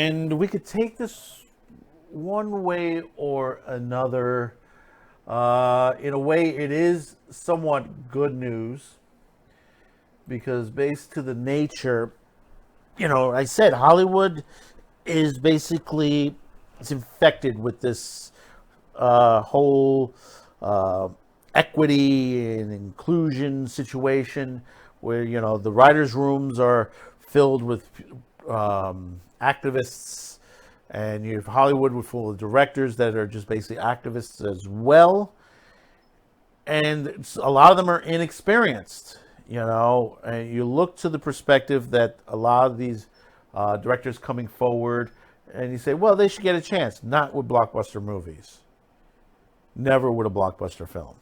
And we could take this one way or another. In a way, it is somewhat good news because, based to the nature, I said Hollywood is basically it's infected with this whole equity and inclusion situation where the writers' rooms are filled with activists, and you have Hollywood full of directors that are just basically activists as well, and a lot of them are inexperienced. And you look to the perspective that a lot of these directors coming forward, and you say, well, they should get a chance. Not with blockbuster movies. Never with a blockbuster film.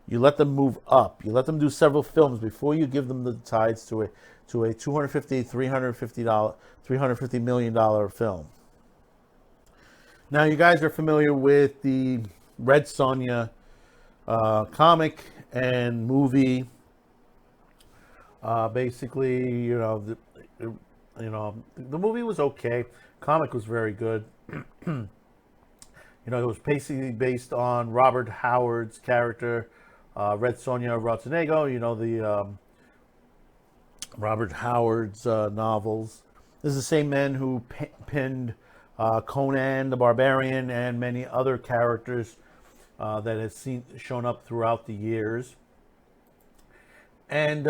You let them move up. You let them do several films before you give them the tides to a $350 million film. Now, you guys are familiar with the Red Sonja comic and movie. Basically, the movie was okay. Comic was very good. It was basically based on Robert Howard's character, Red Sonja Rotanego. The Robert Howard's novels. This is the same man who penned Conan the Barbarian and many other characters that have shown up throughout the years. And,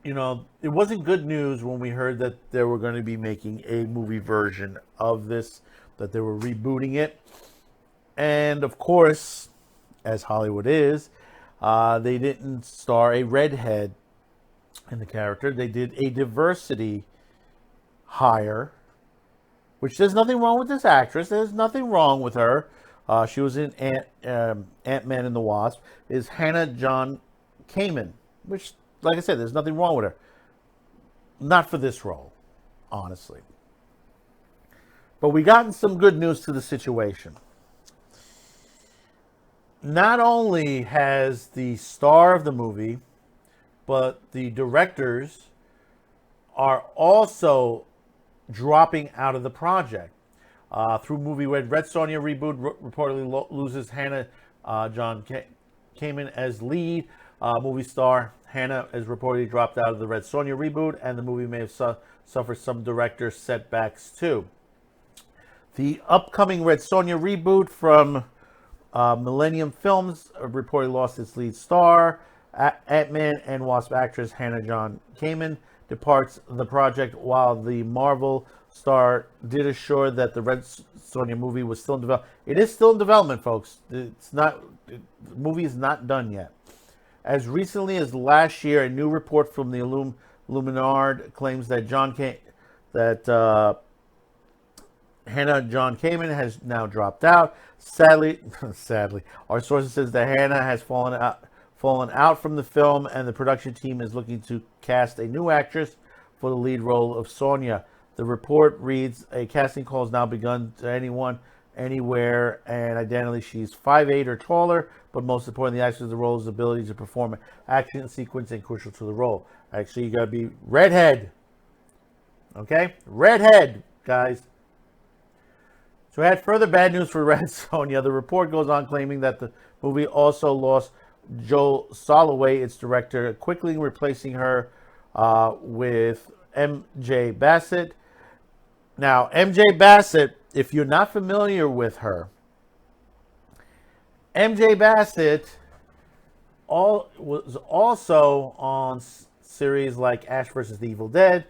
it wasn't good news when we heard that they were going to be making a movie version of this, that they were rebooting it. And, of course, as Hollywood is, they didn't star a redhead in the character. They did a diversity hire, which there's nothing wrong with this actress. There's nothing wrong with her. She was in Ant-Man and the Wasp. Is Hannah John Kamen, which, like I said, there's nothing wrong with her. Not for this role, honestly. But we gotten some good news to the situation. Not only has the star of the movie, but the directors are also dropping out of the project. Through movie Red Sonja reboot reportedly loses Hannah John Kamen as lead. Movie star Hannah has reportedly dropped out of the Red Sonja reboot, and the movie may have suffered some director setbacks too. The upcoming Red Sonja reboot from Millennium Films reportedly lost its lead star. Ant-Man and Wasp actress Hannah John Kamen departs the project, while the Marvel star did assure that the Red Sonja movie was still in development. It is still in development, folks. The movie is not done yet. As recently as last year, a new report from the Illuminard claims that Hannah John Kamen has now dropped out. Sadly, our sources says that Hannah has fallen out from the film, and the production team is looking to cast a new actress for the lead role of Sonya. The report reads, a casting call has now begun to anyone, anywhere, and identically she's 5'8" or taller, but most importantly, the actress of the role's ability to perform action sequence and crucial to the role. Actually, you gotta be redhead. Okay? Redhead, guys. So I had further bad news for Red Sonja. The report goes on claiming that the movie also lost Joel Soloway, its director, quickly replacing her with MJ Bassett. Now, MJ Bassett, if you're not familiar with her, MJ Bassett was also on series like Ash vs. the Evil Dead,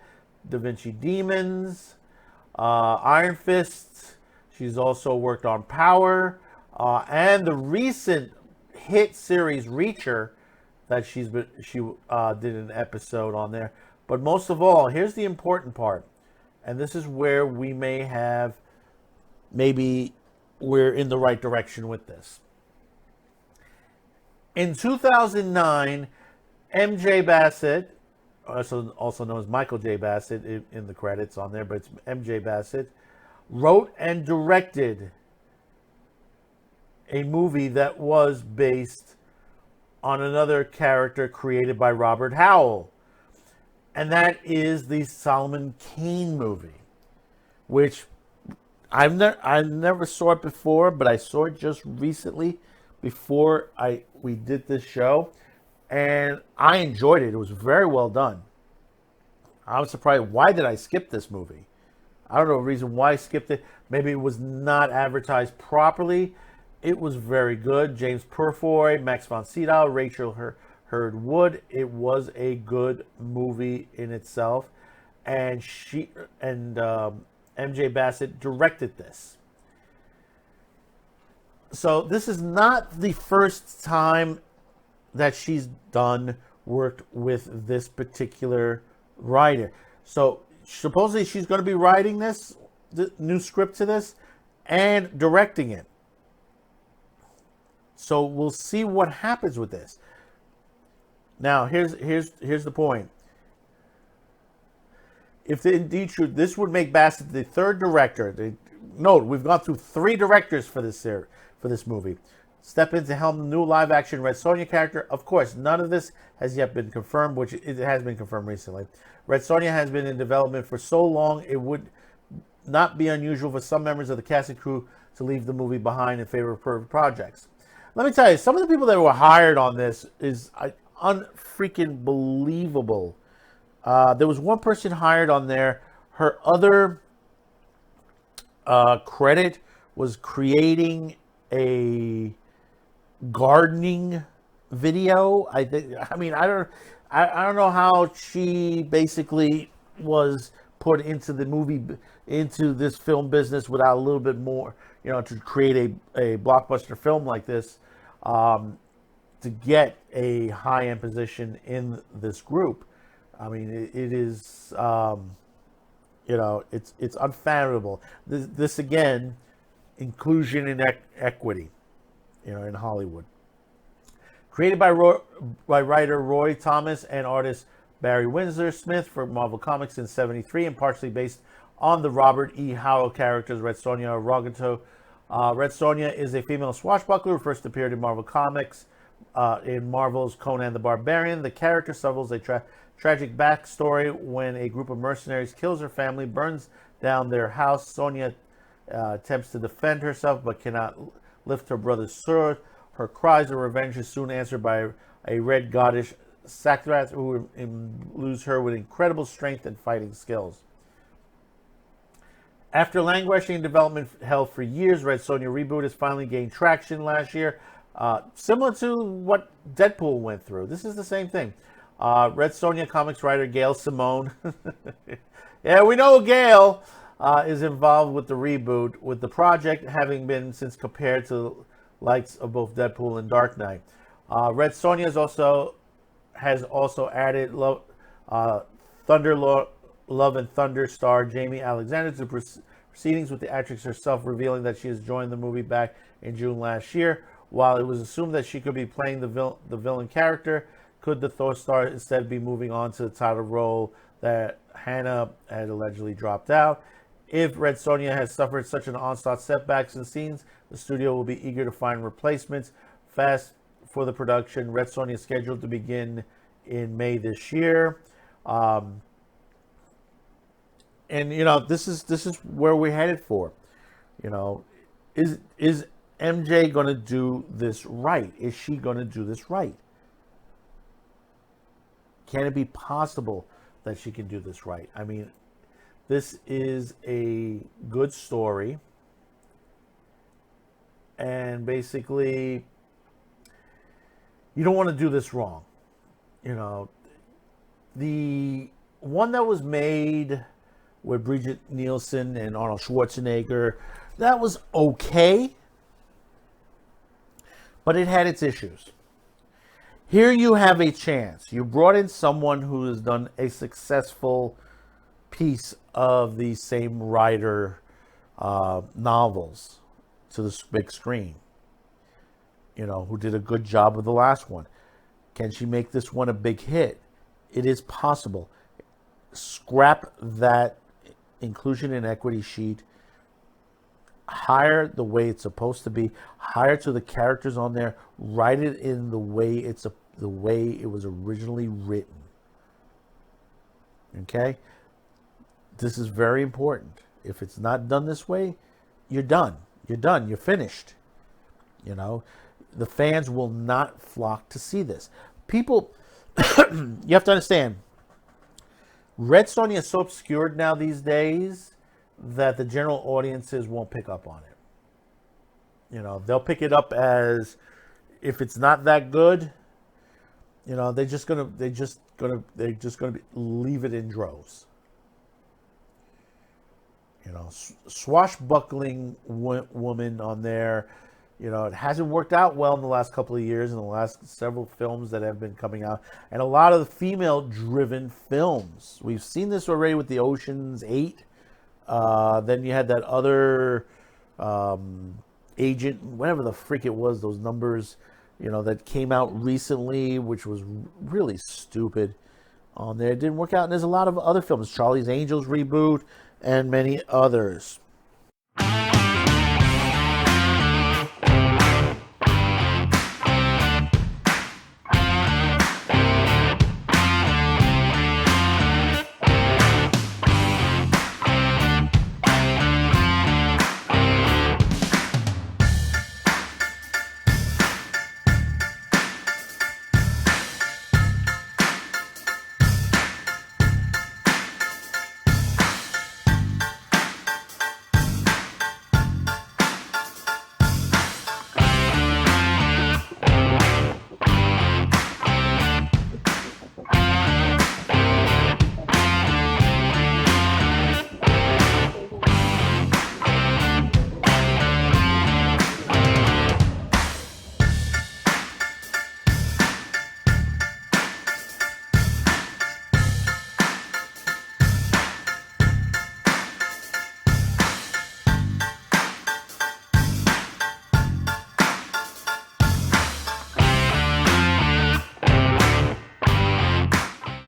Da Vinci Demons, Iron Fist. She's also worked on Power, and the recent hit series Reacher that she did an episode on there. But most of all, here's the important part, and this is where we may have, maybe we're in the right direction with this. In 2009, MJ Bassett, also known as Michael J. Bassett in the credits on there, but it's MJ Bassett, wrote and directed a movie that was based on another character created by Robert Howell. and that is the Solomon Kane movie, which I never saw it before, but I saw it just recently before we did this show, and I enjoyed it. It was very well done. I was surprised. Why did I skip this movie? I don't know the reason why I skipped it. Maybe it was not advertised properly. It was very good. James Purfoy, Max von Sydow, Rachel Hurd Wood. It was a good movie in itself, and MJ Bassett directed this. So this is not the first time that she's worked with this particular writer. So supposedly she's going to be writing the new script to this, and directing it. So we'll see what happens with this. Now here's the point. If indeed true, this would make Bassett the third director. Note, we've gone through 3 directors for this movie. Step in to helm the new live-action Red Sonja character. Of course, none of this has yet been confirmed, which it has been confirmed recently. Red Sonja has been in development for so long, it would not be unusual for some members of the cast and crew to leave the movie behind in favor of private projects. Let me tell you, some of the people that were hired on this is unfreaking believable. There was one person hired on there. Her other credit was creating a gardening video. I don't know how she basically was put into this film business without a little bit more, to create a blockbuster film like this, to get a high-end position in this group. I mean, it is, it's unfathomable. This again, inclusion and equity, in Hollywood. Created by writer Roy Thomas and artist Barry Windsor Smith for Marvel Comics in '73, and partially based on the Robert E. Howell characters Red Sonja and Rogato. Red Sonja is a female swashbuckler who first appeared in Marvel Comics in Marvel's Conan the Barbarian. The character suffers a tragic backstory when a group of mercenaries kills her family, burns down their house. Sonya attempts to defend herself but cannot lift her brother's sword. Her cries of revenge is soon answered by a red goddess, Sakrath, who imbues her with incredible strength and fighting skills. After languishing in development hell for years, Red Sonja reboot has finally gained traction last year, similar to what Deadpool went through. This is the same thing. Red Sonja comics writer Gail Simone, yeah, we know Gail, is involved with the reboot, with the project having been since compared to likes of both Deadpool and Dark Knight. Red Sonja has also added Love and Thunder star Jamie Alexander to proceedings, with the actress herself revealing that she has joined the movie back in June last year. While it was assumed that she could be playing the villain character, could the Thor star instead be moving on to the title role that Hannah had allegedly dropped out? If Red Sonja has suffered such an onslaught setbacks and scenes, the studio will be eager to find replacements. Fast for the production, Red Sonja is scheduled to begin in May this year. And this is where we're headed for. Is MJ going to do this right? Is she going to do this right? Can it be possible that she can do this right? I mean, this is a good story, and basically, you don't want to do this wrong. The one that was made with Bridget Nielsen and Arnold Schwarzenegger, that was okay, but it had its issues. Here you have a chance. You brought in someone who has done a successful piece of the same writer novels to the big screen, who did a good job with the last one. Can she make this one a big hit? It is possible. Scrap that inclusion and equity sheet. Hire the way it's supposed to be. Hire to the characters on there. Write it in the way it was originally written. Okay? This is very important. If it's not done this way, you're done. You're done. You're finished. You know, the fans will not flock to see this. People, you have to understand, Red Sonja is so obscured now these days that the general audiences won't pick up on it. You know, they'll pick it up as if it's not that good. You know, they're just gonna leave it in droves. You know, swashbuckling woman on there. You know, it hasn't worked out well in the last couple of years, in the last several films that have been coming out. And a lot of the female-driven films. We've seen this already with the Ocean's 8. Then you had that other agent, whatever the freak it was, those numbers, you know, that came out recently, which was really stupid on there. It didn't work out. And there's a lot of other films. Charlie's Angels reboot and many others.